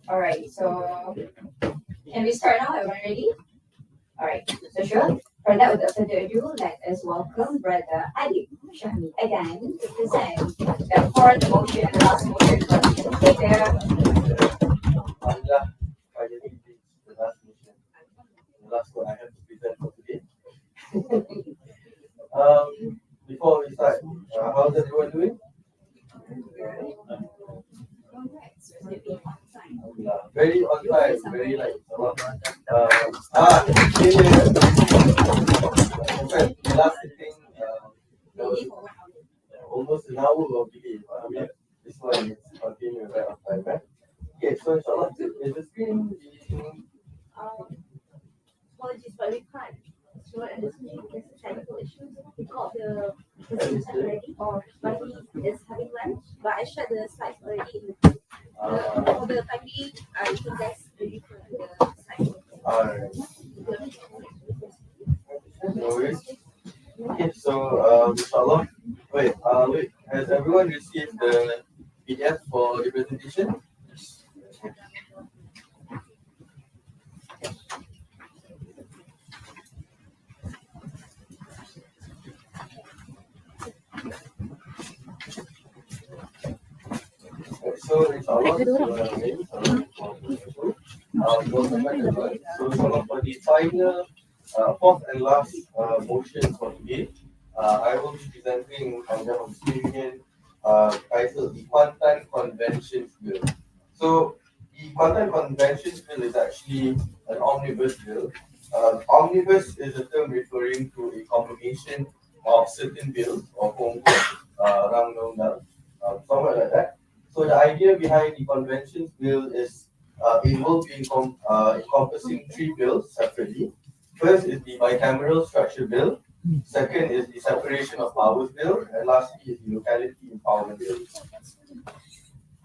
All right, so can we start now? Everyone ready? All right, so sure. For that, without further ado, let us welcome Brother Ali Shahmi again to present the fourth motion, the last motion for the take Alhamdulillah, finally this is the last mission, the last one I have to present for today. Before we start, how's everyone doing? Very on time, very like okay, the last sitting, there was almost an hour of delay. This one is continuing right on time, right? Okay, so inshallah, is the screen Apologies, but we can't show it on the screen because of technical issues. We called the person already, but he is having lunch. But I shared the slides already. For the time being, you can guys ready for the slides. alright. No worries. Okay, so inshallah. Wait, has everyone received the PDF for the presentation? So inshallah, so inshallah for the final, fourth and last motion for today, I will be presenting on the screen titled the Kuantan Conventions Bill. So the Kuantan Conventions Bill is actually an omnibus bill. Omnibus is a term referring to a combination of certain bills or undang-undang, somewhere like that. So the idea behind the conventions bill is it will be encompassing three bills separately. First is the bicameral structure bill. Second is the separation of powers bill, and lastly is the locality empowerment bill.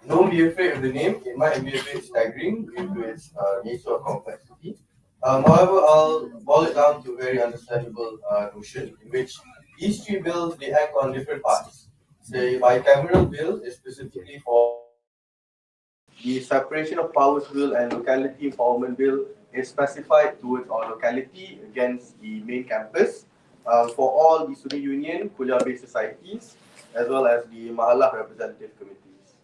Don't be afraid of the name; it might be a bit staggering due to its nature of complexity. However, I'll boil it down to a very understandable notion in which these three bills they act on different parts. The bicameral bill is specifically for the separation of powers bill and locality empowerment bill is specified towards our locality against the main campus for all the student union, kuliah-based societies, as well as the mahalah representative committees.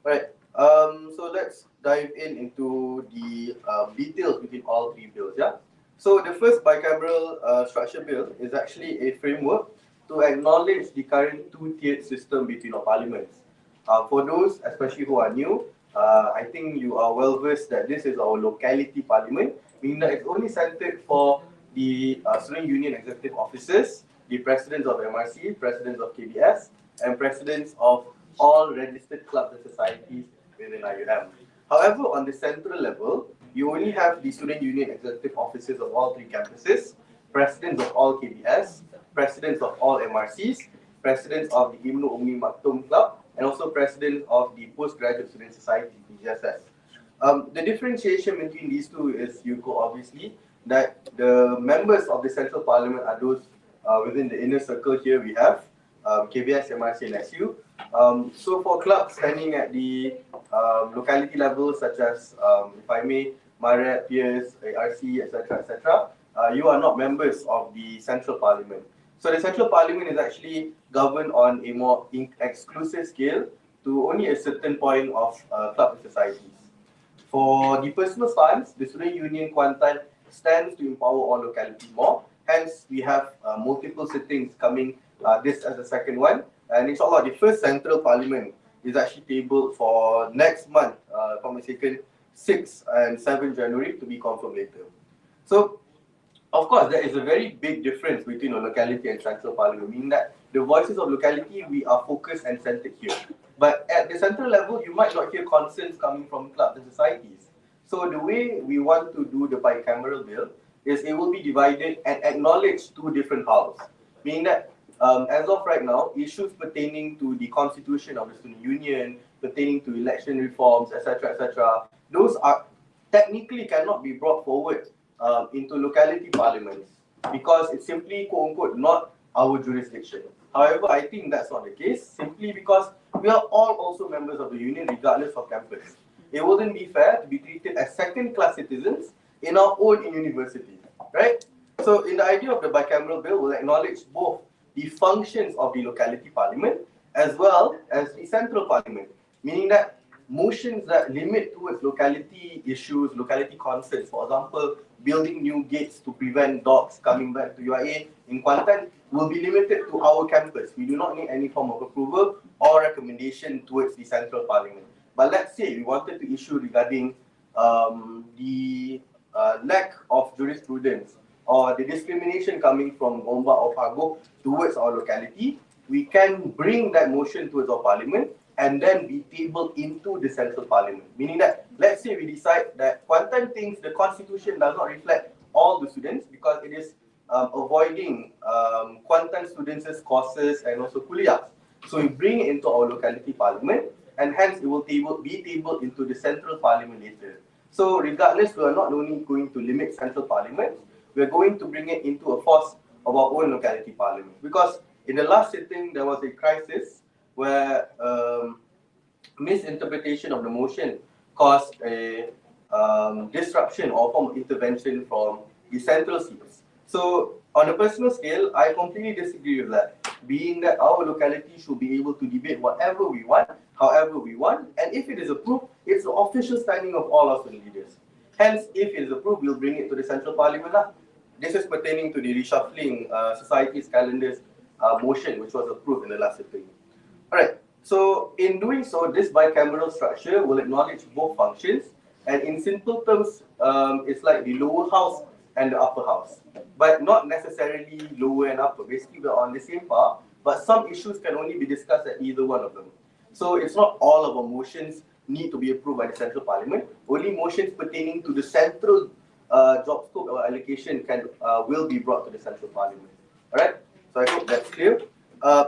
Right. So let's dive into the details between all three bills. Yeah. So the first bicameral structure bill is actually a framework to acknowledge the current two-tiered system between our parliaments. For those, especially who are new, I think you are well versed that this is our locality parliament, meaning that it's only centered for the student union executive officers, the presidents of MRC, presidents of KBS, and presidents of all registered clubs and societies within IIUM. However, on the central level, you only have the student union executive officers of all three campuses, presidents of all KBS, presidents of all MRCs, presidents of the Ibnu Umi Maktoum Club, and also presidents of the Postgraduate Student Society, PGSS. The differentiation between these two is, Yuko, obviously, that the members of the Central Parliament are those within the inner circle here we have, KBS, MRC, and SU. So for clubs standing at the locality level, such as, if I may, Maret, Pierce, ARC, etc., you are not members of the Central Parliament. So the Central Parliament is actually governed on a more exclusive scale to only a certain point of club and societies. For the personal stance, the Student Union Kuantan stands to empower all localities more. Hence, we have multiple sittings coming this as the second one. And inshallah, the first Central Parliament is actually tabled for next month, if I'm mistaken, 6 and 7 January to be confirmed later. So, of course, there is a very big difference between a locality and central parliament, meaning that the voices of locality, we are focused and centered here. But at the central level, you might not hear concerns coming from clubs and societies. So the way we want to do the bicameral bill is it will be divided and acknowledge two different halves, meaning that as of right now, issues pertaining to the constitution of the student union, pertaining to election reforms, etc., those are technically cannot be brought forward into locality parliaments because it's simply quote unquote not our jurisdiction. However, I think that's not the case simply because we are all also members of the union regardless of campus. it wouldn't be fair to be treated as second-class citizens in our own university, right? So in the idea of the bicameral bill, we'll acknowledge both the functions of the locality parliament as well as the central parliament, meaning that motions that limit towards locality issues, locality concerns, for example, building new gates to prevent dogs coming back to UIA in Kuantan, will be limited to our campus. We do not need any form of approval or recommendation towards the central parliament. But let's say we wanted to issue regarding the lack of jurisprudence or the discrimination coming from Gombak or Pagoh towards our locality, we can bring that motion towards our parliament and then be tabled into the central parliament. Meaning that, let's say we decide that Kuantan thinks the constitution does not reflect all the students because it is avoiding Kuantan students' courses and also kuliahs. So we bring it into our locality parliament and hence it will be tabled into the central parliament later. So regardless, we are not only going to limit central parliament, we are going to bring it into a force of our own locality parliament. Because in the last sitting, there was a crisis where misinterpretation of the motion caused a disruption or form of intervention from the central seats. So on a personal scale, I completely disagree with that, being that our locality should be able to debate whatever we want, however we want, and if it is approved, it's the official standing of all our student leaders. Hence, if it is approved, we'll bring it to the central parliament. This is pertaining to the reshuffling society's calendars motion, which was approved in the last sitting. Alright, so in doing so, this bicameral structure will acknowledge both functions, and in simple terms, it's like the lower house and the upper house, but not necessarily lower and upper. Basically, we're on the same par, but some issues can only be discussed at either one of them. So it's not all of our motions need to be approved by the central parliament. Only motions pertaining to the central job scope or allocation will be brought to the central parliament. Alright, so I hope that's clear.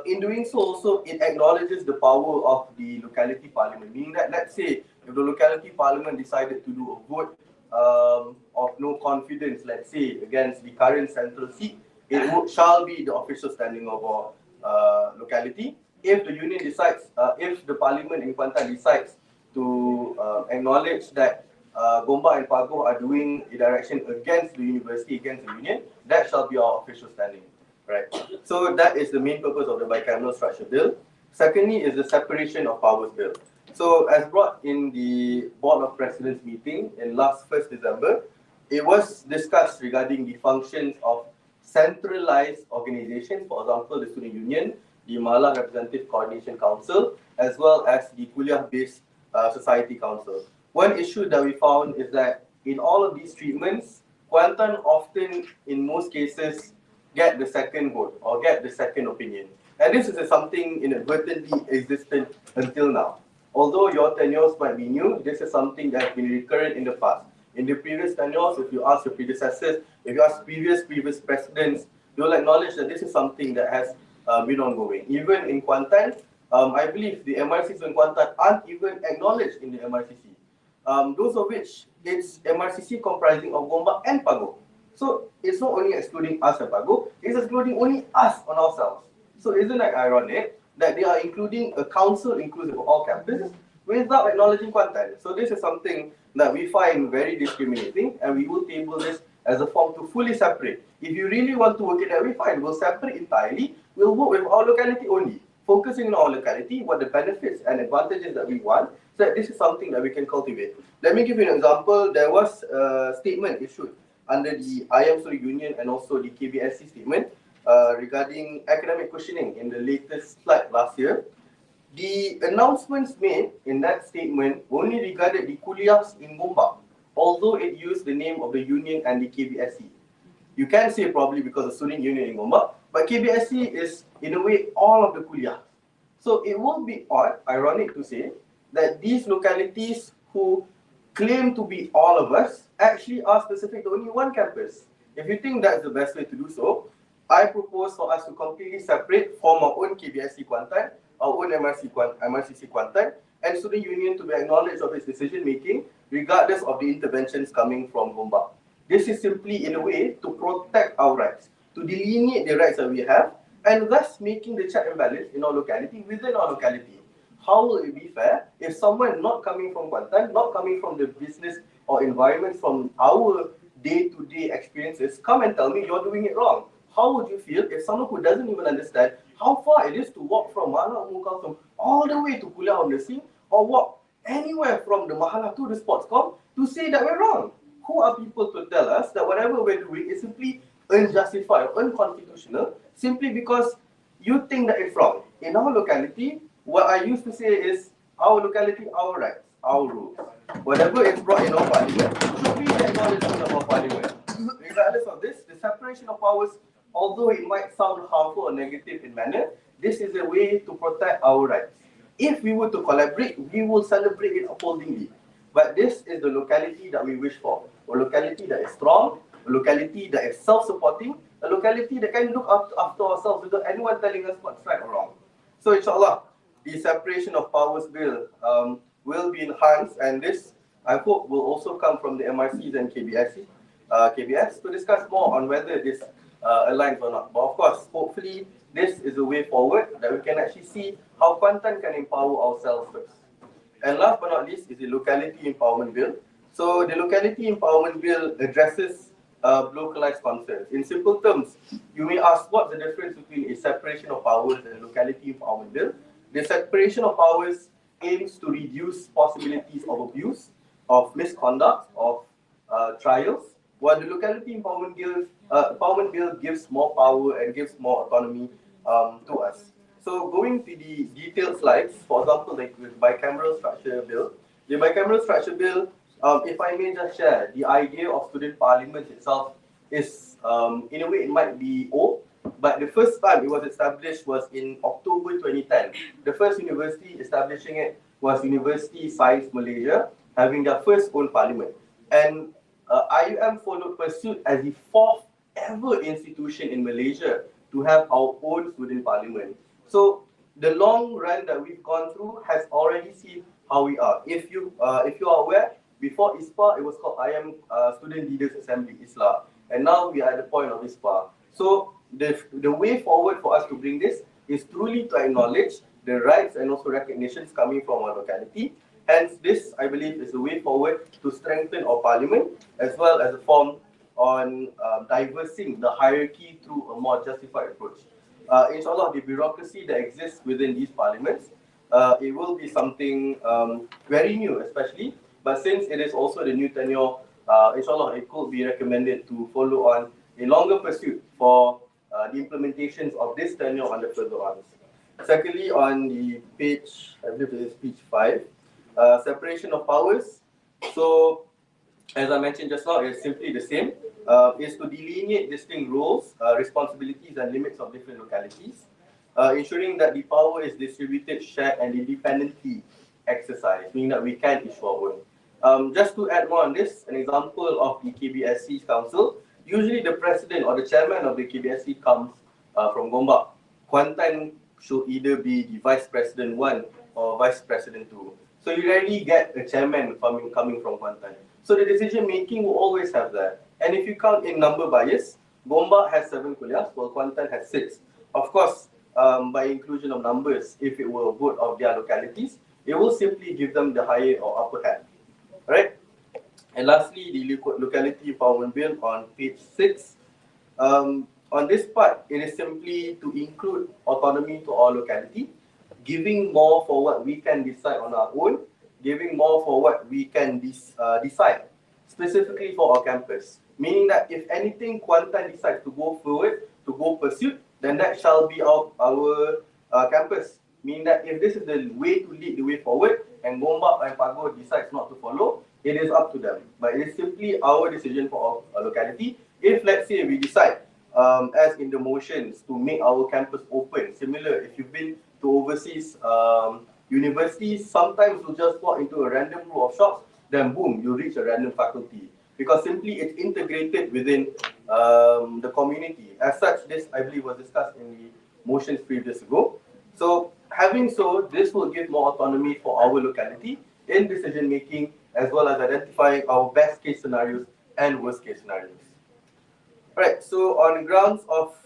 In doing so, also it acknowledges the power of the locality parliament, meaning that, let's say, if the locality parliament decided to do a vote of no confidence, let's say, against the current central seat, it shall be the official standing of our locality. If the union decides, if the parliament in Kuantan decides to acknowledge that Gombak and Pagoh are doing a direction against the university, against the union, that shall be our official standing. Right. So that is the main purpose of the bicameral structure bill. Secondly is the separation of powers bill. So as brought in the Board of Presidents meeting in last 1st December, it was discussed regarding the functions of centralized organizations, for example, the Student Union, the Malang Representative Coordination Council, as well as the Kuliah-based Society Council. One issue that we found is that in all of these treatments, Kuantan often, in most cases, get the second vote or get the second opinion. And this is something inadvertently existent until now. Although your tenures might be new, this is something that has been recurrent in the past. In the previous tenures, if you ask your predecessors, if you ask previous presidents, you'll acknowledge that this is something that has been ongoing. Even in Kuantan, I believe the MRCs in Kuantan aren't even acknowledged in the MRCC. Those of which it's MRCC comprising of Gombak and Pagoh. So it's not only excluding us and Pagoh, it's excluding only us on ourselves. So isn't that ironic that they are including a council inclusive of all campuses without acknowledging Kuantan? So this is something that we find very discriminating, and we will table this as a form to fully separate. If you really want to work it that way, fine, we'll separate entirely. We'll work with our locality only, focusing on our locality, what the benefits and advantages that we want, so that this is something that we can cultivate. Let me give you an example. There was a statement issued under the IIUM Student Union and also the KBSC statement regarding academic cushioning in the latest slide last year. The announcements made in that statement only regarded the kuliahs in Gombak, although it used the name of the union and the KBSC. You can say probably because of student union in Gombak, but KBSC is in a way all of the kuliah. So it will be odd, ironic to say, that these localities who claim to be all of us actually are specific to only one campus. If you think that's the best way to do so, I propose for us to completely separate, form our own KBSC Kuantan, our own MRCC Kuantan, and student union to be acknowledged of its decision making, regardless of the interventions coming from Gombak. This is simply in a way to protect our rights, to delineate the rights that we have, and thus making the check and balance in our locality within our locality. how will it be fair if someone not coming from Kuantan, not coming from the business or environment from our day-to-day experiences, come and tell me you're doing it wrong? How would you feel if someone who doesn't even understand how far it is to walk from Mahala Mukassam all the way to Kuliah on the Sea, or walk anywhere from the Mahala to the sports com to say that we're wrong? Who are people to tell us that whatever we're doing is simply unjustified or unconstitutional simply because you think that it's wrong? In our locality, what I used to say is our locality, our rights, our rules. Whatever is brought in our parliament should be the acknowledgement of our parliament. Regardless of this, the separation of powers, although it might sound harmful or negative in manner, this is a way to protect our rights. If we were to collaborate, we will celebrate it accordingly. But this is the locality that we wish for. A locality that is strong, a locality that is self-supporting, a locality that can look after ourselves without anyone telling us what's right or wrong. So inshallah, the separation of powers bill will be enhanced, and this, I hope, will also come from the MRCs and KBS to discuss more on whether this aligns or not. But of course, hopefully, this is a way forward that we can actually see how Kuantan can empower ourselves first. And last but not least is the Locality Empowerment Bill. So the Locality Empowerment Bill addresses localized concerns. In simple terms, you may ask what's the difference between a separation of powers and a Locality Empowerment Bill. The separation of powers aims to reduce possibilities of abuse, of misconduct, of trials, while the Locality Empowerment Bill gives more power and gives more autonomy to us. So going to the detailed slides, for example, like with bicameral structure bill, the bicameral structure bill, if I may just share, the idea of student parliament itself is, in a way, it might be old, but the first time it was established was in October 2010. The first university establishing it was University Science Malaysia, having their first own parliament. And IUM followed pursuit as the fourth ever institution in Malaysia to have our own student parliament. So the long run that we've gone through has already seen how we are. If you are aware, before ISPA, it was called IM Student Leaders Assembly, ISLA. And now we are at the point of ISPA. So the way forward for us to bring this is truly to acknowledge the rights and also recognitions coming from our locality. Hence, this, I believe, is the way forward to strengthen our parliament, as well as a form on diversing the hierarchy through a more justified approach. Inshallah, the bureaucracy that exists within these parliaments, it will be something very new, especially. But since it is also the new tenure, inshallah, it could be recommended to follow on a longer pursuit for the implementations of this tenure on the further on. Secondly, on the page, I believe it is page 5, separation of powers. So, as I mentioned just now, it's simply the same. Is to delineate distinct roles, responsibilities, and limits of different localities, ensuring that the power is distributed, shared, and independently exercised, meaning that we can issue our own. Just to add more on this, an example of the KBSC's council, usually the president or the chairman of the KBSC comes from Gombak. Kuantan should either be the vice president 1 or vice president 2. So you rarely get a chairman coming from Kuantan. So the decision making will always have that. And if you count in number bias, Gombak has 7 kuliahs, while Kuantan has 6. Of course, by inclusion of numbers, if it were a vote of their localities, it will simply give them the higher or upper hand. Right? And lastly, the Locality Empowerment Bill on page 6. On this part, it is simply to include autonomy to our locality, giving more for what we can decide on our own, giving more for what we can decide, specifically for our campus. Meaning that if anything Kuantan decides to go forward, to go pursue, then that shall be our campus. Meaning that if this is the way to lead the way forward, and Gombak and Pago decides not to follow, it is up to them. But it is simply our decision for our locality. If, let's say, we decide, as in the motions, to make our campus open, similar, if you've been to overseas universities, sometimes you'll just walk into a random row of shops, then boom, you reach a random faculty. Because simply it's integrated within the community. As such, this, I believe, was discussed in the motions previous ago. So, having so, this will give more autonomy for our locality in decision making, as well as identifying our best case scenarios and worst case scenarios. Alright, so on grounds of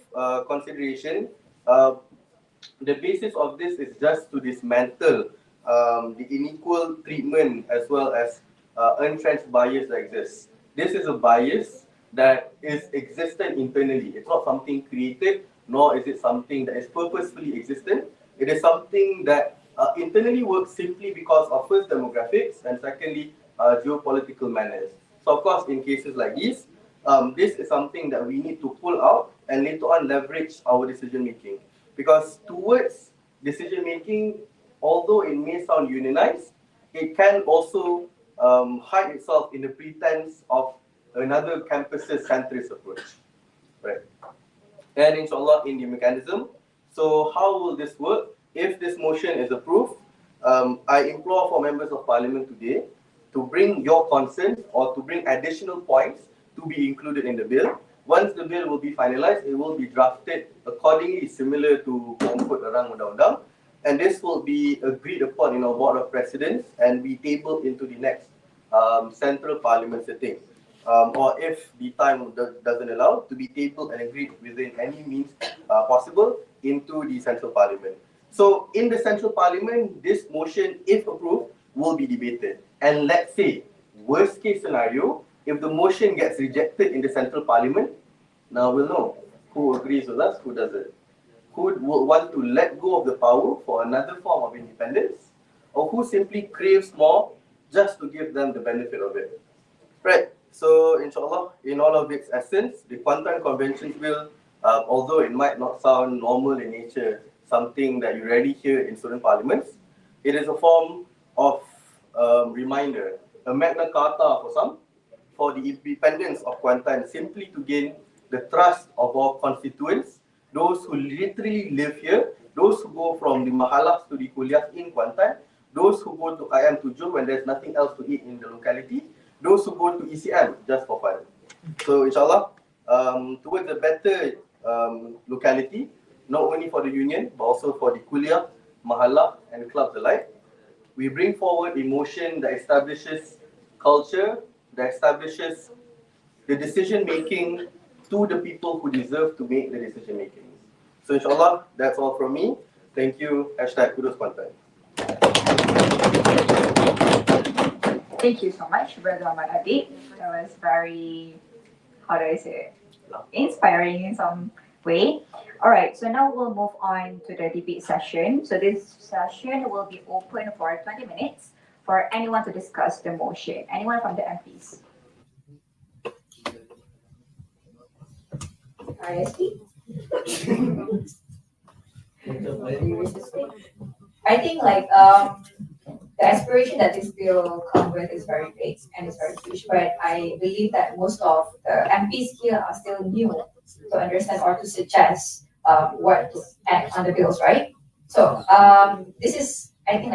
consideration, the basis of this is just to dismantle the unequal treatment as well as entrenched bias that exists. This is a bias that is existent internally. It's not something created, nor is it something that is purposefully existent. It is something that internally works simply because of first demographics and secondly geopolitical manners. So of course, in cases like this is something that we need to pull out and later on leverage our decision making. Because towards decision making, although it may sound unionized, it can also hide itself in the pretense of another campus's centrist approach, right? And inshallah, in the mechanism. So how will this work? If this motion is approved, I implore for members of parliament today to bring your concern or to bring additional points to be included in the bill. Once the bill will be finalized, it will be drafted accordingly, similar to Pokok Larang Undang-Undang, and this will be agreed upon in our Board of Presidents and be tabled into the next Central Parliament sitting. Or if the time doesn't allow, to be tabled and agreed within any means possible into the Central Parliament. So in the Central Parliament, this motion, if approved, will be debated. And let's say, worst case scenario, if the motion gets rejected in the Central Parliament, now we'll know who agrees with us, who doesn't. Who would want to let go of the power for another form of independence, or who simply craves more just to give them the benefit of it. Right. So, inshallah, in all of its essence, the Kuantan Conventions Bill, although it might not sound normal in nature, something that you rarely hear in student parliaments, it is a form of reminder, a Magna Carta for some, for the independence of Kuantan, simply to gain the trust of our constituents, those who literally live here, those who go from the mahalas to the kuliah in Kuantan, those who go to IIUM to Jom when there's nothing else to eat in the locality, those who go to ECM just for fun. So inshallah, towards a better locality, not only for the union, but also for the kuliah, mahala and clubs alike, we bring forward a motion that establishes culture, that establishes the decision making to the people who deserve to make the decision making. So inshallah, that's all from me. Thank you. #Kudus Kuantan. Thank you so much, Brother Ahmad Adik. That was very, how do I say it? Inspiring in some way. All right, so now we'll move on to the debate session. So this session will be open for 20 minutes for anyone to discuss the motion. Anyone from the MPs? ISP? I think the aspiration that this bill comes with is very big and it's very huge, but I believe that most of the MPs here are still new to understand or to suggest what to add on the bills, right? So this is, I think,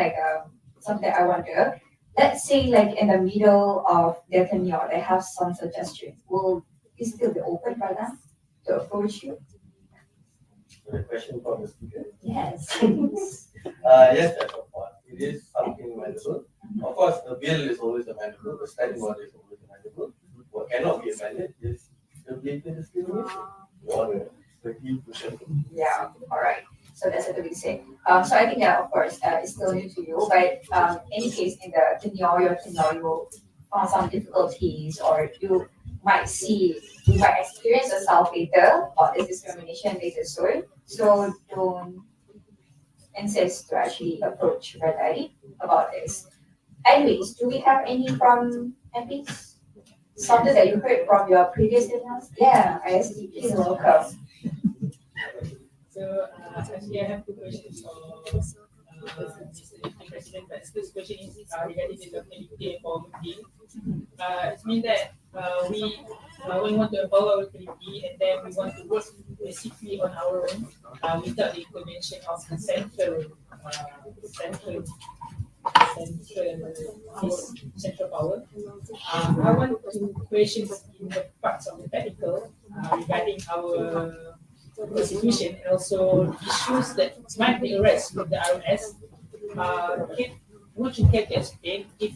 something I wonder. Let's say in the middle of their tenure, they have some suggestions. Will you still be open for them to approach you? The question from the speaker. Yes. Yes, that's of course. It is something amendable. Of course, a bill is always amendable. The standing order is always amendable. What cannot be amended is the blatant discrimination. Or the 30%. Yeah. All right. So that's what we say. So I think that of course it's still new to you, but any case in the tenure, you will find some difficulties, or you might experience yourself later or this discrimination later soon. So don't insist to actually approach Radai about this. Anyways, do we have any from MPs? Something that you heard from your previous emails? Yeah, ISD, please welcome. So actually, I have two questions for Mr. President. But this question is regarding the locality empowerment bill. It means that we want to empower our locality, and then we want to work basically on our own without the intervention of the central power. I want to question in the parts of the technical regarding our constitution and also issues that might be arise with the RNS. Would you care to explain if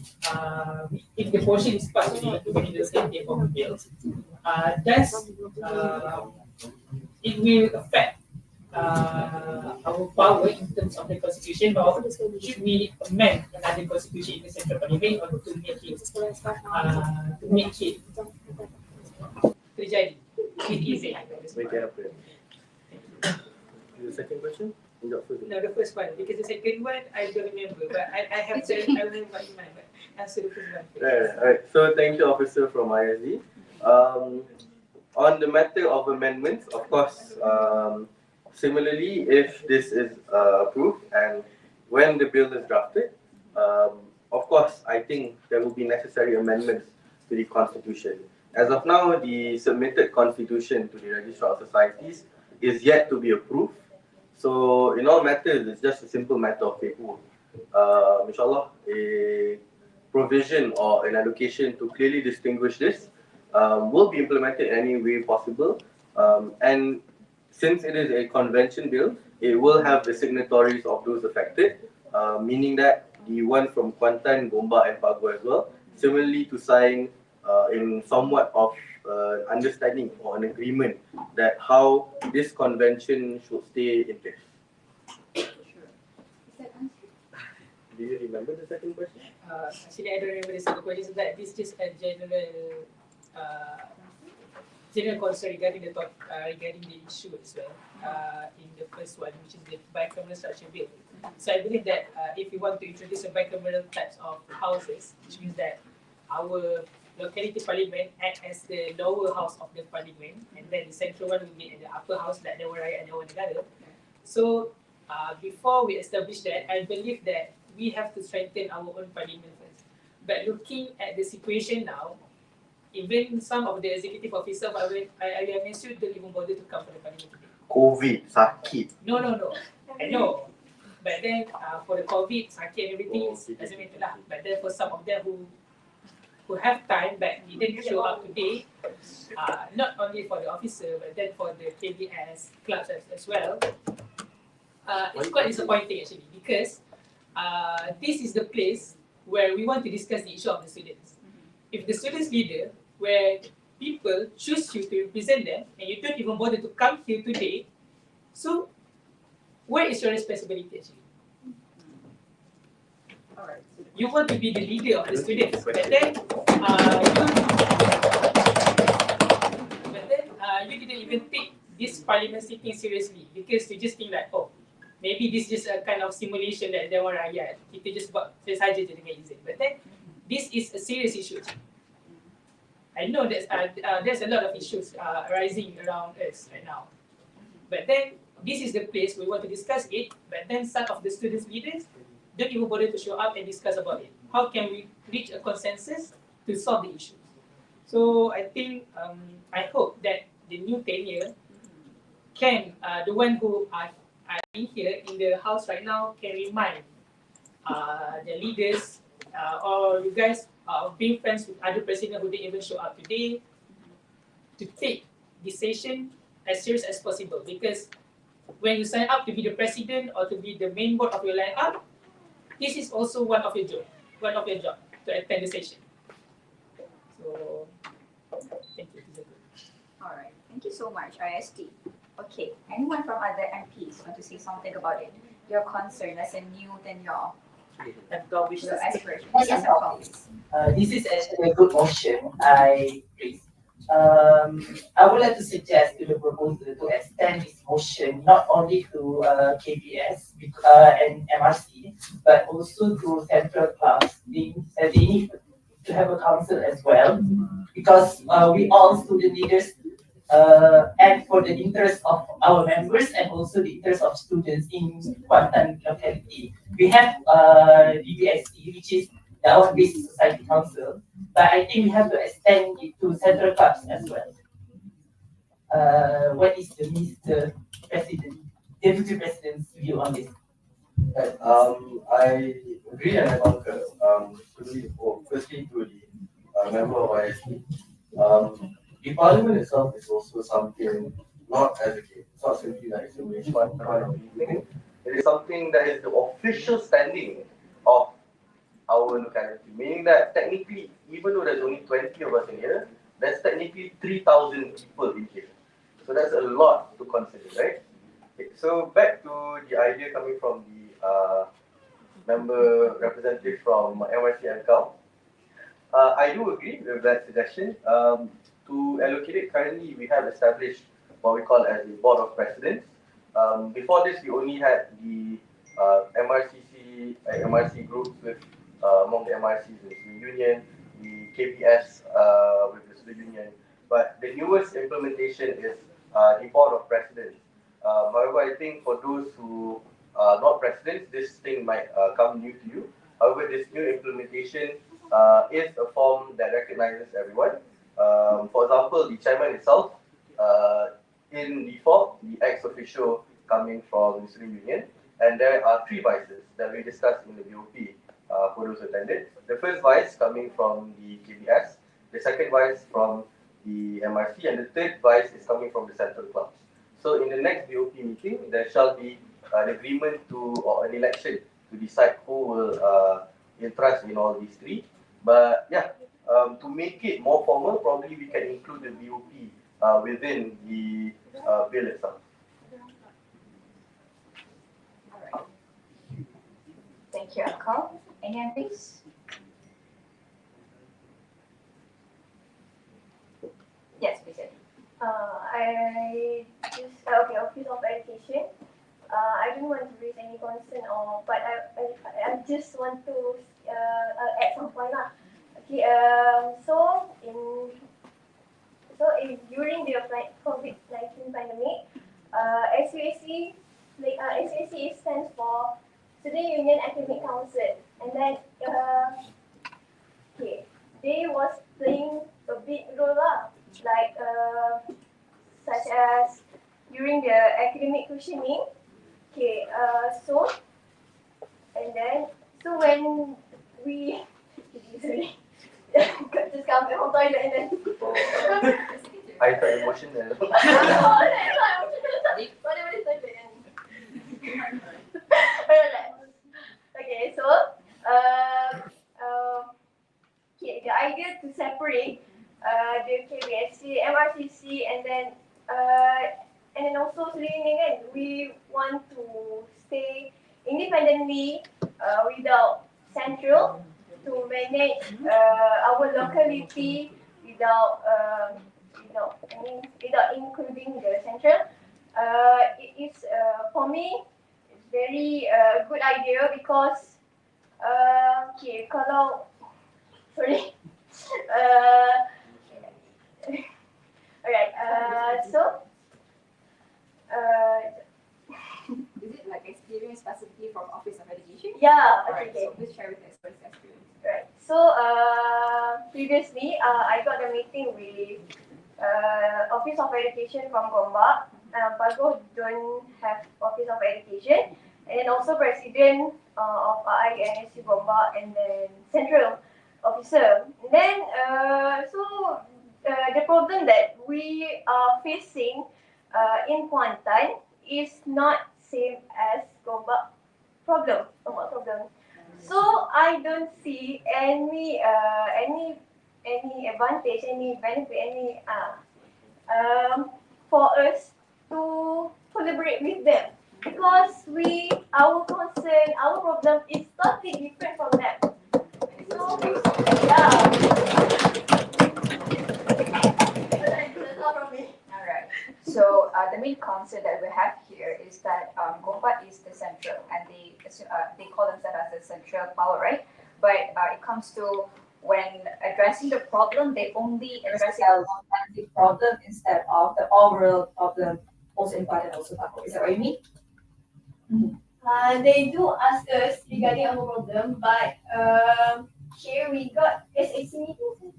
the portion is passed to the locality of the bill, does it will affect our power in terms of the constitution, or should we amend another constitution in the central parliament or to make it terjadi? It is it. Make it happen. The second question? No, the first one, because the second one I don't remember, but I have the I will have in mind, but answer the first one. Alright. So thank you, officer from ISD. On the matter of amendments, of course, similarly, if this is approved and when the bill is drafted, of course, I think there will be necessary amendments to the constitution. As of now, the submitted constitution to the Registrar of Societies is yet to be approved. So in all matters, it's just a simple matter of paperwork. Inshallah, a provision or an allocation to clearly distinguish this will be implemented in any way possible. And since it is a convention bill, it will have the signatories of those affected, meaning that the one from Kuantan, Gombak, and Pago as well, similarly to sign in somewhat of understanding or an agreement that how this convention should stay in place. Do you remember the second question? Actually, I don't remember the second question. That this is a general concern regarding the regarding the issue as well. In the first one, which is the bicameral structure bill. So I believe that if we want to introduce a bicameral types of houses, which means that our locality parliament act as the lower house of the parliament, and then the central one will be in the upper house, like Dewan Rakyat and Dewan Negara. So before we establish that, I believe that we have to strengthen our own parliament first. But looking at the situation now, even some of the executive officers I mentioned don't even bother to come for the parliament today. COVID, sakit. No. I know. But then for the COVID, sakit and everything, doesn't matter lah. But then for some of them who have time but didn't show up today, not only for the officer but then for the KBS clubs as well, it's quite disappointing actually, because this is the place where we want to discuss the issue of the students. If the students leader, where people choose you to represent them and you don't even bother to come here today, so where is your responsibility actually? Alright. You want to be the leader of the students, but then you didn't even take this parliament sitting seriously, because you just think like, oh, maybe this is just a kind of simulation that Dewan Rakyat, kita just buat saja je dengan izin. But then this is a serious issue. I know that there's a lot of issues arising around us right now. But then this is the place we want to discuss it, but then some of the students leaders don't even bother to show up and discuss about it. How can we reach a consensus to solve the issue? So I think, I hope that the new tenure can, the one who are in here in the house right now, can remind the leaders or you guys being friends with other presidents who didn't even show up today, to take this session as serious as possible. Because when you sign up to be the president or to be the main board of your lineup, this is also one of your job to attend the session. So, thank you. Alright, thank you so much, IST. Okay, anyone from other MPs want to say something about it? Your concern as a new tenure, your aspiration. Yes, please. This is actually a good motion. I praise. I would like to suggest to the proposal to extend this motion not only to KBS and MRC, but also to central class. They need to have a council as well, because we all student leaders act for the interest of our members and also the interest of students in Kuantan locality. We have DBSC, which is the Our Basic Society Council, but I think we have to extend it to central clubs as well. What is the Mr. President, Deputy President's view on this? I agree and I concur. Firstly, to the member of ISP, the parliament itself is also something not as a game. It's not simply like a simulation kind of thing. It is something that is the official standing of our locality. Meaning that technically, even though there's only 20 of us in here, there's technically 3,000 people in here. So that's a lot to consider, right? Okay, so back to the idea coming from the member representative from NYC and Cal. I do agree with that suggestion. To allocate it, currently we have established what we call as the Board of Presidents. Before this, we only had the MRCC, MRC groups with among the MRCs is the union, the KPS with the student union. But the newest implementation is the Board of Presidents. However, I think for those who are not presidents, this thing might come new to you. However, this new implementation is a form that recognizes everyone. For example, the chairman itself, in default, the ex officio coming from the student union, and there are three vices that we discussed in the BOP for those attended. The first vice coming from the KBS, the second vice from the MRC, and the third vice is coming from the central clubs. So in the next BOP meeting, there shall be an agreement to or an election to decide who will entrust in all these three. But yeah, to make it more formal, probably we can include the BOP within the bill itself. Alright. Thank you, Uncle. Any hand please? Yes, please. I just okay, Office of Education. I don't want to raise any concern but I just want to add some point lah. Okay, during the COVID-19 pandemic, SUAC stands for Student Union Academic Council, and then they was playing a big role lah, like such as during the academic cushioning. So when we sorry, got just come from toilet and then I felt emotional. Okay, so the idea to separate the KBSC, MRCC, and then also Suriname, we want to stay independently without central to manage our locality without including the central. It is for me it's very good idea because kalau sorry alright so Is it like experience specifically from Office of Education? yeah, Alright, okay. so please share with us what is experience. Right. So previously, I got a meeting with Office of Education from Gombak. Pago don't have Office of Education, and then also President of IIUM Gombak, and then Central Officer. And then the problem that we are facing in Kuantan is not same as Gombak problem. So I don't see any advantage, any benefit, for us to collaborate with them because our concern, our problem is totally different from them. So yeah. That's all from me. Alright. So the main concept that we have here is that Gombak is the central, and they call themselves as the central power, right? But it comes to when addressing the problem, they only address the problem instead of the overall problem. Also important, also Paco. Is that what you mean? They do ask us regarding our problem, but here we got SAC meeting.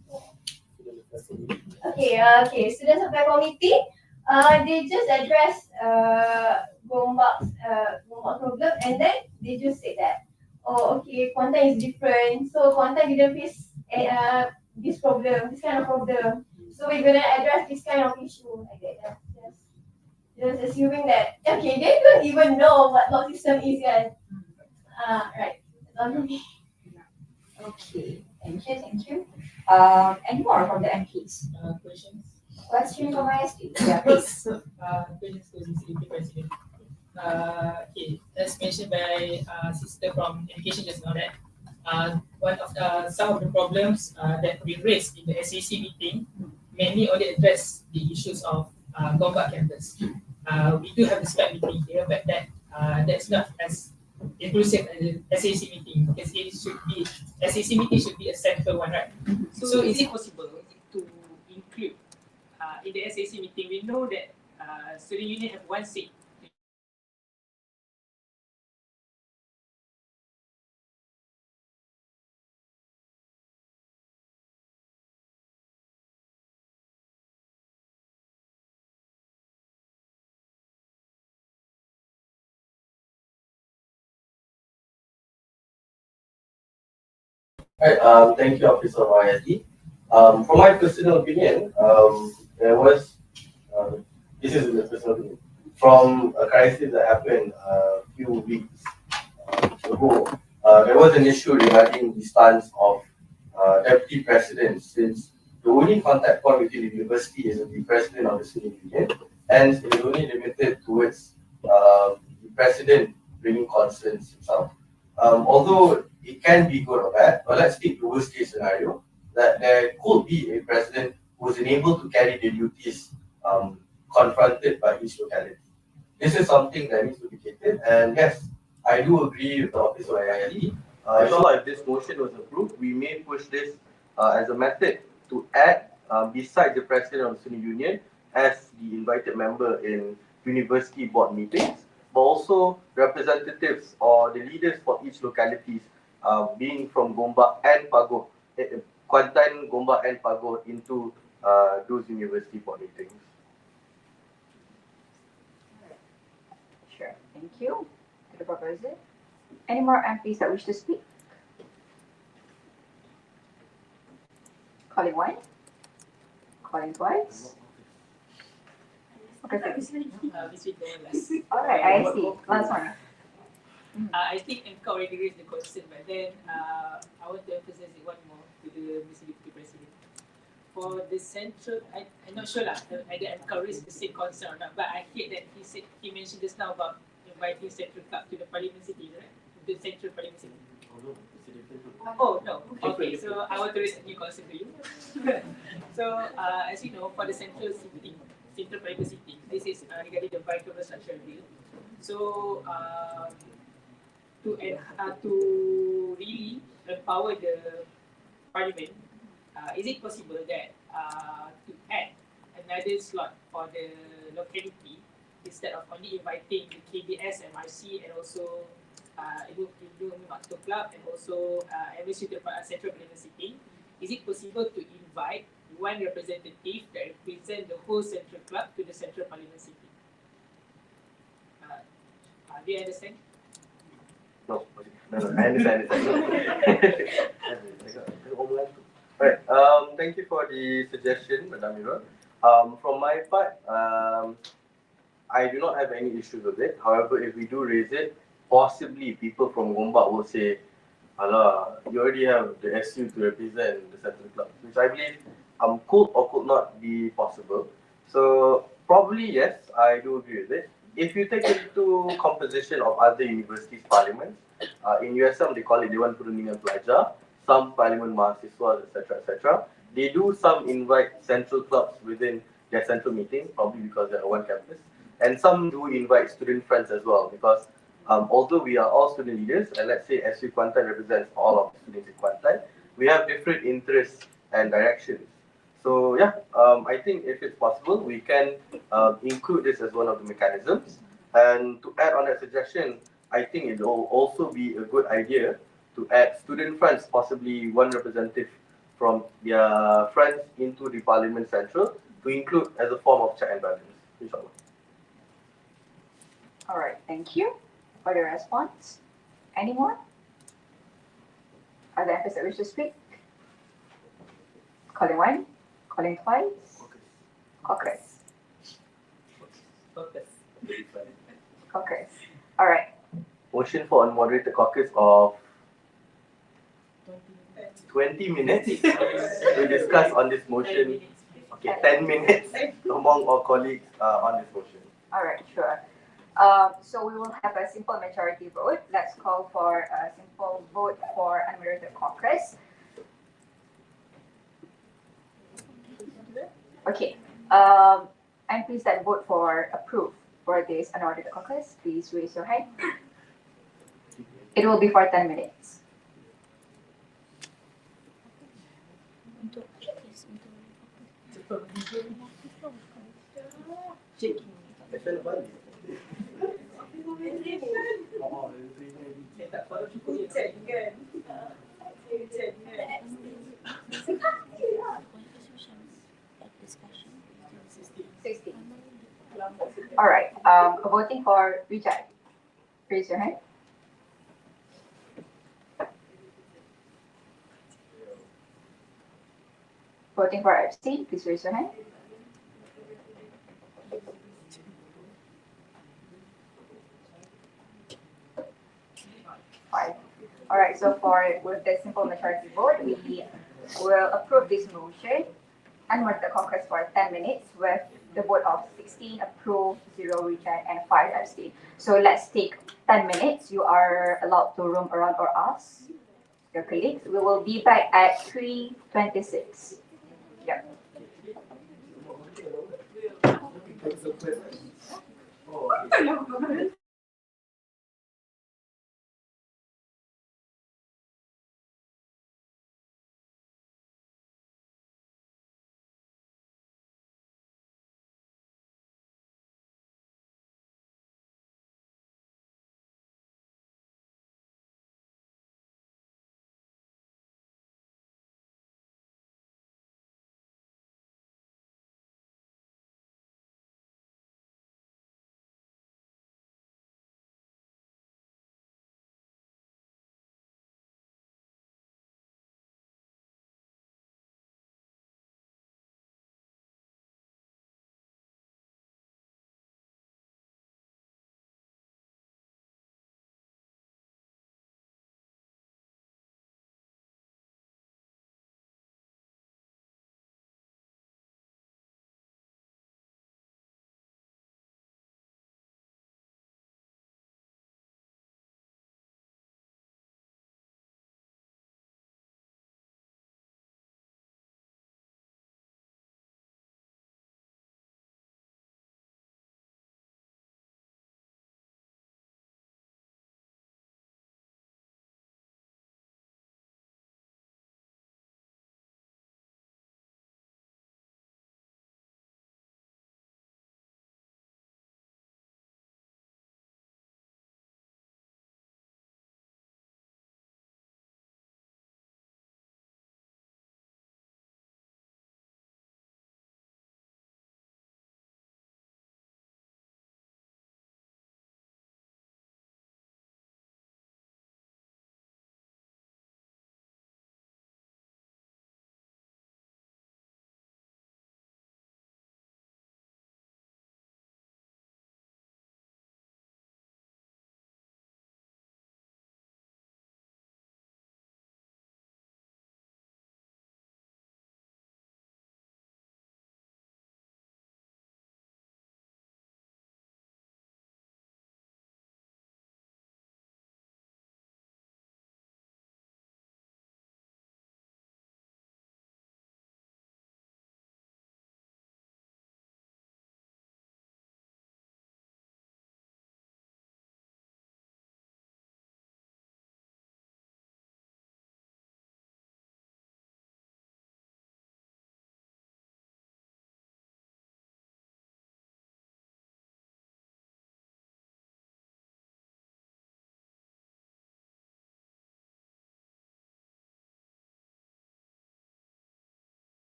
Okay, Student Supply Committee. They just address Gombak's problem, and then they just say that, Kuantan is different, so Kuantan didn't face this kind of problem, so we're gonna address this kind of issue like that. Just assuming that they don't even know what law system is yet. Right. That's all from me. Okay, thank you. Any more from the MPs? Questions? Question from ISP? Yeah, please. Questions to the CCP President. okay, as mentioned by sister from education just now that one of some of the problems that we raised in the SAC meeting mainly only address the issues of Gombak campus. We do have the SPEC meeting here, but that's not as inclusive as the SAC meeting because it should be SAC meeting should be a central one, right? So is it possible to include in the SAC meeting? We know that student union have one seat. Right, thank you, Officer Wayati. From my personal opinion, there was, this is the personal opinion, from a crisis that happened a few weeks ago, there was an issue regarding the stance of deputy president, since the only contact point within the university is the president of the student union, and it is only limited towards the president bringing concerns himself. Although it can be good or bad, but let's take the worst case scenario that there could be a president who is unable to carry the duties confronted by each locality. This is something that needs to be catered, and yes, I do agree with the office of IIUM. Inshallah, if this motion was approved, we may push this as a method to add, beside the president of the student union, as the invited member in university board meetings, but also representatives or the leaders for each localities, being from Gombak and Pagoh, Kuantan, Gombak and Pagoh into those university board meetings. Sure, thank you to the proposer. Any more MPs that wish to speak? Calling one, calling twice. Okay, Between the last. all right, I see. Last one. I think MK already raised the concern, but then I want to emphasize it one more to the Mr. Deputy President. For the central, I'm not sure whether MK raised the same concern or not, but I heard that he mentioned just now about inviting Central Club to the Parliament City, right? The Central Parliament City. Oh no, okay, so I want to raise a new concern to you. So as you know, for the Central Parliament City, this is regarding the vital structural bill. So to really empower the parliament, is it possible that to add another slot for the locality instead of only inviting the KBS, MRC, and also Ibu Makto Club and also Administrative Central Parliament City? Is it possible to invite one representative that represent the whole Central Club to the Central Parliament City? Do you understand? No, I understand. Right. Thank you for the suggestion, Madam Mira. From my part, I do not have any issues with it. However, if we do raise it, possibly people from Gombak will say, "Allah, you already have the SU to represent the Central Club," which I believe could or could not be possible. So probably yes, I do agree with it. If you take into composition of other universities' parliaments, in USM they call it Dewan Perundingan Pelajar, some parliament mahasiswa, etc. They do some invite central clubs within their central meeting, probably because they're one campus, and some do invite student friends as well, because although we are all student leaders, and let's say SU Kuantan represents all of the students in Kuantan, we have different interests and directions. So yeah, I think if it's possible, we can include this as one of the mechanisms. And to add on that suggestion, I think it will also be a good idea to add student friends, possibly one representative from their friends into the Parliament Central, to include as a form of check and balance, inshallah. All right, thank you for the response. Any more? Are there MPs that wish to speak? Calling one, calling twice. Caucus. Caucus. All right. Motion for unmoderated caucus of 20 minutes to discuss on this motion. Okay, 10 minutes among our colleagues on this motion. All right, sure. So we will have a simple majority vote. Let's call for a simple vote for unmerited caucus. Okay. And please that vote for approve for this unaudited caucus. Please raise your hand. It will be for 10 minutes. Macam nak balik? Sixty. All right. Voting for Vijay. Raise your hand. Voting for abstain. Please raise your hand. Five. All right. So with the simple majority vote, we will approve this motion and work the caucus for 10 minutes with the vote of 16 approve, 0 reject, and 5 abstain. So let's take 10 minutes. You are allowed to roam around or ask your colleagues. We will be back at 3:26. Yeah.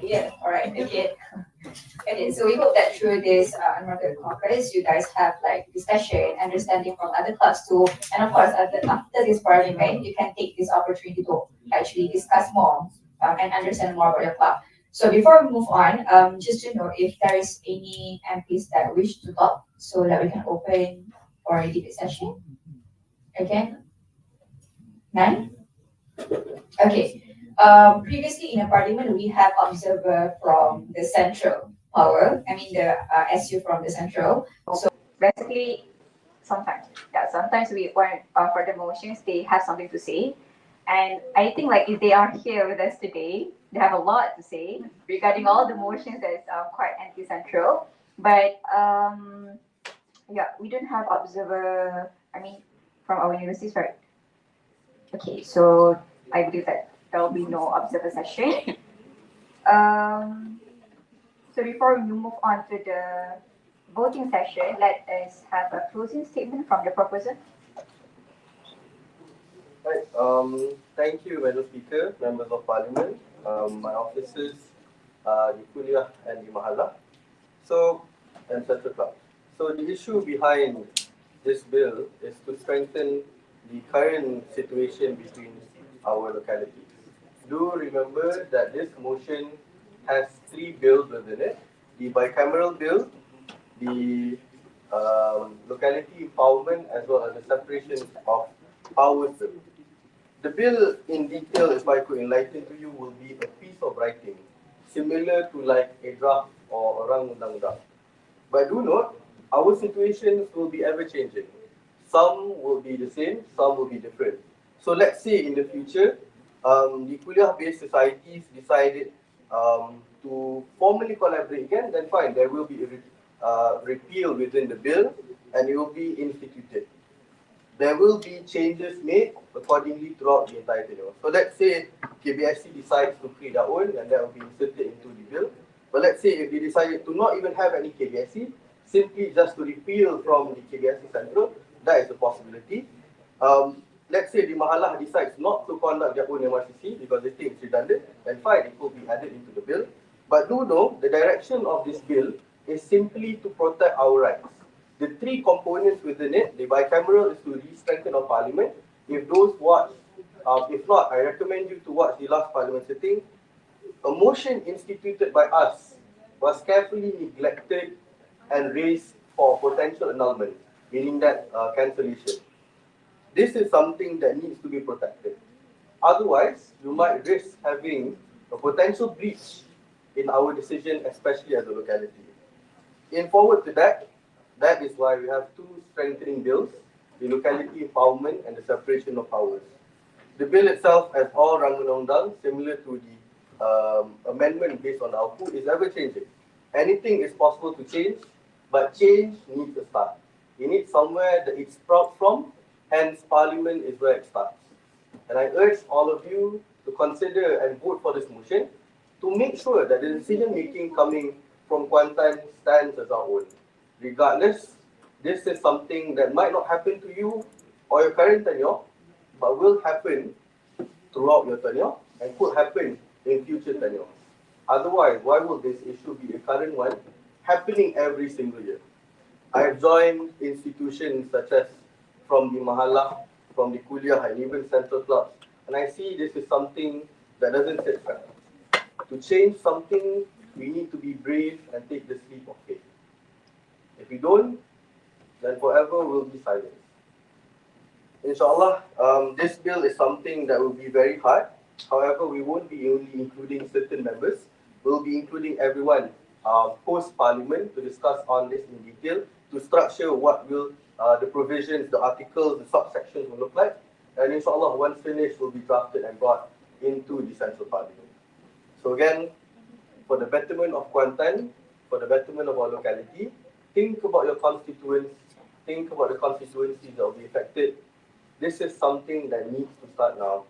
Yeah, all right, okay. Okay, so we hope that through this another conference, you guys have like discussion, understanding from other clubs too, and of course, after this parliament, you can take this opportunity to actually discuss more and understand more about your club. So before we move on, just to know if there is any MPs that wish to talk, so that we can open or debate session. Again, none. Okay. Previously in a parliament, we have observer from the central power. I mean the SU from the central. So basically, sometimes, yeah, sometimes we want for the motions they have something to say, and I think like if they are here with us today, they have a lot to say regarding all the motions that's quite anti-central. But yeah, we don't have observer. I mean, from our universities, right? Okay, so I believe that there will be no observer session. So before we move on to the voting session, let us have a closing statement from the proposer. Right. Thank you, Madam Speaker, members of Parliament, my officers, di Kuliah and di Mahala. So, and Central Club. So the issue behind this bill is to strengthen the current situation between our localities. Do remember that this motion has three bills within it: the bicameral bill, the locality empowerment, as well as the separation of powers bill. The bill in detail, if I could enlighten to you, will be a piece of writing similar to like a draft or orang undang-undang. But do note, our situations will be ever changing. Some will be the same, some will be different. So let's say in the future, the kuliah-based societies decided to formally collaborate again, then fine, there will be a repeal within the bill and it will be instituted. There will be changes made accordingly throughout the entire tenure. So let's say KBSC decides to create their own and that will be inserted into the bill. But let's say if they decided to not even have any KBSC, simply just to repeal from the KBSC Central, that is a possibility. Let's say the Mahalah decides not to conduct their own MRCC because they think it's redundant, then fine, it will be added into the bill. But do know, the direction of this bill is simply to protect our rights. The three components within it, the bicameral is to re-strengthen our parliament. If those watch, if not, I recommend you to watch the last parliament sitting. A motion instituted by us was carefully neglected and raised for potential annulment, meaning that cancellation. This is something that needs to be protected. Otherwise, you might risk having a potential breach in our decision, especially as a locality. In forward to that, that is why we have two strengthening bills, the locality empowerment and the separation of powers. The bill itself, as all undang-undang, similar to the amendment based on output, is ever changing. Anything is possible to change, but change needs a start. You need somewhere that it sprouts from, hence Parliament is where it starts. And I urge all of you to consider and vote for this motion to make sure that the decision making coming from Kuantan stands as our own. Regardless, this is something that might not happen to you or your current tenure, but will happen throughout your tenure and could happen in future tenures. Otherwise, why will this issue be a current one happening every single year? I have joined institutions such as from the Mahalah, from the Kuliah, and even Central Clubs, and I see this is something that doesn't sit right. To change something, we need to be brave and take the leap of faith. If we don't, then forever we'll be silent. Inshallah, this bill is something that will be very hard. However, we won't be only including certain members. We'll be including everyone post-parliament to discuss on this in detail, to structure what will the provisions, the articles, the subsections will look like. And inshallah, once finished, will be drafted and brought into the central parliament. So again, for the betterment of Kuantan, for the betterment of our locality, think about your constituents, think about the constituencies that will be affected. This is something that needs to start now.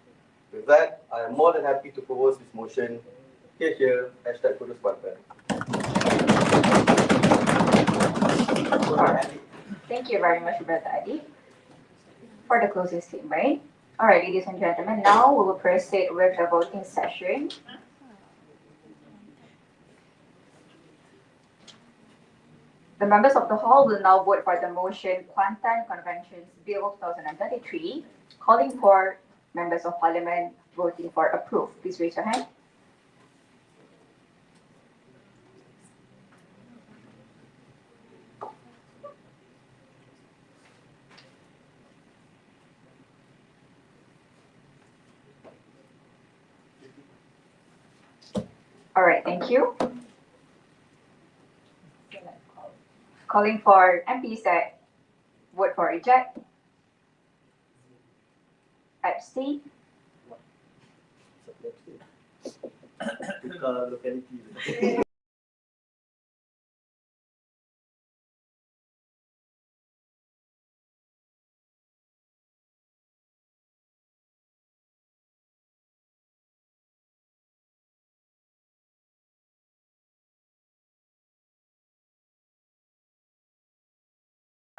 With that, I am more than happy to propose this motion. Here, hashtag Kudus Kuantan. Thank you very much, Brother Adi, for the closing statement. All right, ladies and gentlemen, now we will proceed with the voting session. The members of the hall will now vote for the motion Kuantan Conventions Bill 2023, calling for members of parliament voting for approve. Please raise your hand. All right, thank you. Calling for MPs that vote for reject, abstain. Tukar locality.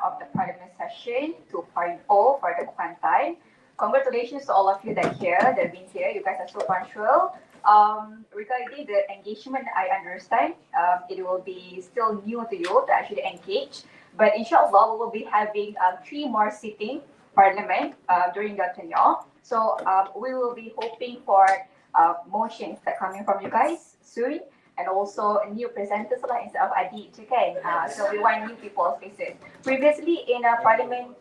Of the Parliament session 2.0 for the Kuantan. Congratulations to all of you that have been here. You guys are so punctual. Regarding the engagement, I understand it will be still new to you to actually engage. But inshallah, we will be having 3 more sitting Parliament during your tenure. So we will be hoping for motions that coming from you guys soon. And also new presenters lah instead of Adi je kan. So we want new people's faces. Previously in our parliament,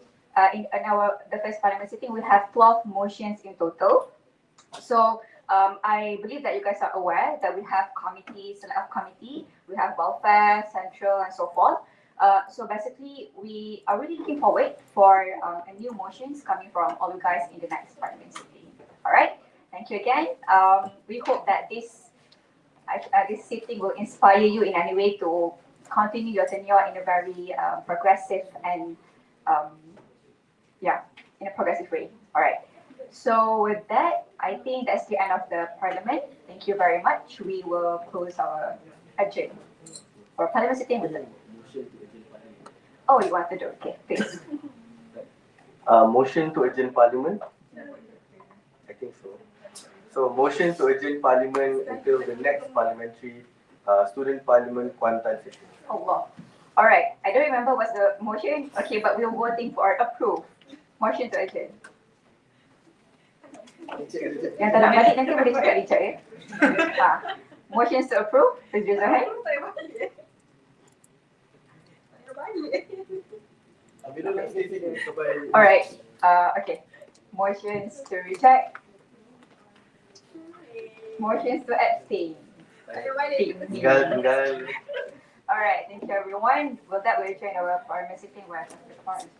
in the first parliament sitting, we have 12 motions in total. So I believe that you guys are aware that we have committees, select committee, we have welfare, central, and so forth. So basically, we are really looking forward for new motions coming from all you guys in the next parliament sitting. All right, thank you again. We hope that this sitting will inspire you in any way to continue your tenure in a very progressive and in a progressive way. All right. So with that, I think that's the end of the parliament. Thank you very much. We will close our adjourn or parliament sitting with it. Oh, you want to do? Okay, please. Motion to adjourn parliament. I think so. So motion to adjourn parliament until the next parliamentary student parliament Kuantan session. Allah. All right. I don't remember what's the motion. Okay, but we're voting for approve. Motion to adjourn. Yang tak nak balik nanti boleh cakap Richard ya. Motions to approve. Please raise your hand. All right. Okay. Motions to reject. Motions to abstain. Tinggal. All right, thank you everyone. With that, we'll join our parliament sitting where the foreign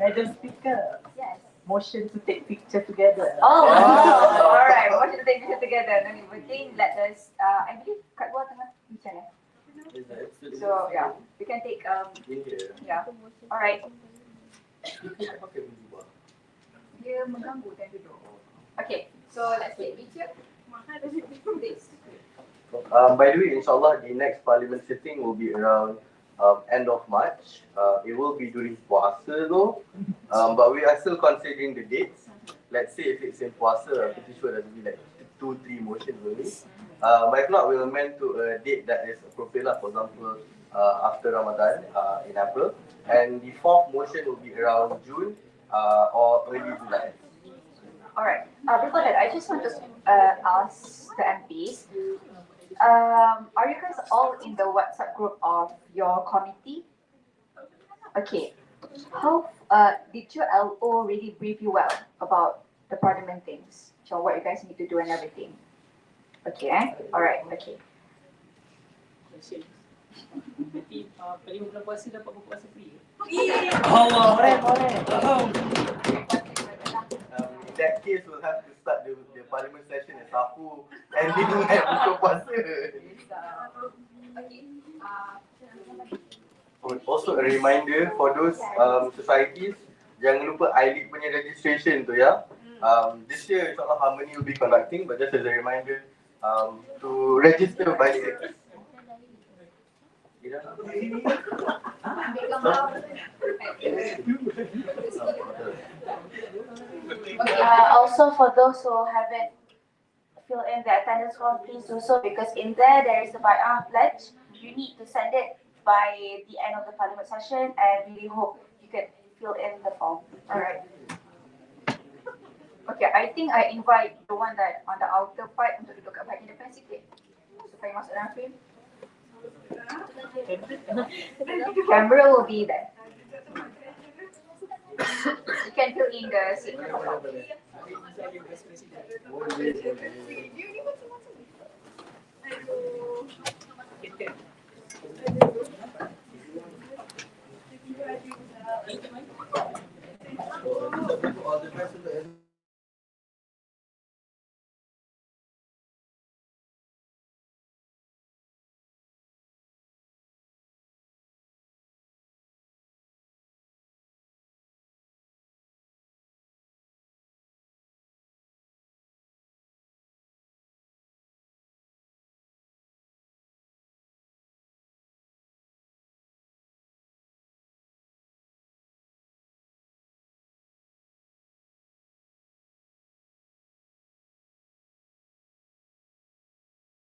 Madam Speaker, Yes. motion to take picture together. Oh, wow. All right. Motion to take picture together. No need voting. Let us. I believe kat luar tengah bincang. So yeah, we can take. Yeah. All right. Dia mengganggu dan duduk. Okay, so let's take picture. Please. By the way, inshallah, the next parliament sitting will be around end of March. It will be during puasa though, but we are still considering the dates. Let's say if it's in puasa, I'm pretty sure there'll be like 2-3 motions only. But if not, we'll amend to a date that is appropriate. For example, after Ramadan in April, and the 4th motion will be around June or early July. All right. Before that, I just want to ask the MPs. Are you guys all in the WhatsApp group of your committee? Okay. How did your LO really brief you well about the parliament things? So what you guys need to do and everything? Okay. All right. Okay. Nanti pada bulan puasa dapat berpuasa free. Boleh. In that case, we'll have to start the parliament session at Sapu and ending at buka puasa. Also a reminder for those societies, jangan lupa IIUM punya registration tu ya. This year insyaAllah Harmony will be conducting, but just as a reminder to register by 6. Also for those who haven't filled in the attendance form, please do so because in there is a buy-out pledge. You need to send it by the end of the parliament session, and we hope you can fill in the form. Alright. Okay, I think I invite the one that on the outer part untuk duduk kat bahagian depan sikit. Supaya masuk dalam frame. Camera will be there. You can fill in the seat. All the president